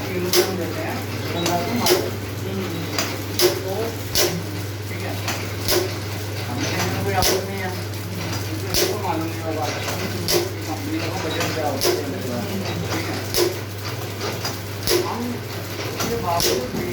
Kilo में हम देते हैं 15 को मार तो ठीक है, हमने कोई आपको नहीं है, इसको मालूम नहीं होगा कंपनी का बजट क्या होता है, ठीक है। हम ये बावजूद भी